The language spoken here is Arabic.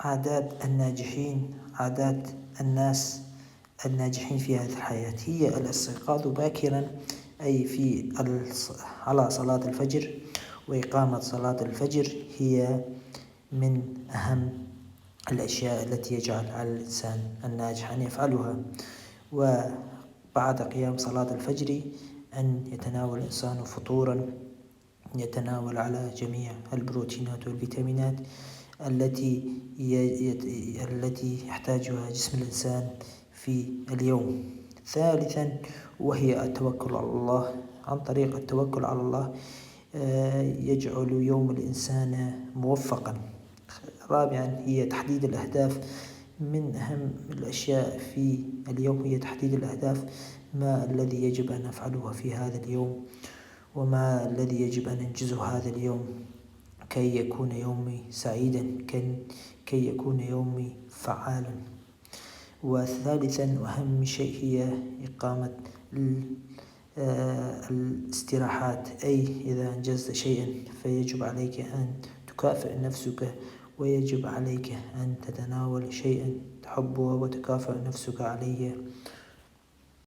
عادات الناجحين، عادات الناس الناجحين في هذه الحياة هي الاستيقاظ باكرا، أي على صلاة الفجر، وإقامة صلاة الفجر هي من أهم الأشياء التي يجعل على الإنسان الناجح أن يفعلها. وبعد قيام صلاة الفجر أن يتناول الإنسان فطورا يتناول على جميع البروتينات والفيتامينات التي يحتاجها جسم الإنسان في اليوم. ثالثا وهي التوكل على الله. عن طريق التوكل على الله يجعل يوم الإنسان موفقا. رابعا هي تحديد الأهداف. من أهم الأشياء في اليوم هي تحديد الأهداف، ما الذي يجب أن نفعله في هذا اليوم، وما الذي يجب أن ننجزه هذا اليوم كي يكون يومي سعيدا، كي يكون يومي فعالا. وثالثا وأهم شيء هي إقامة الاستراحات، أي إذا أنجزت شيئا فيجب عليك أن تكافئ نفسك، ويجب عليك أن تتناول شيئا تحبه وتكافئ نفسك عليه.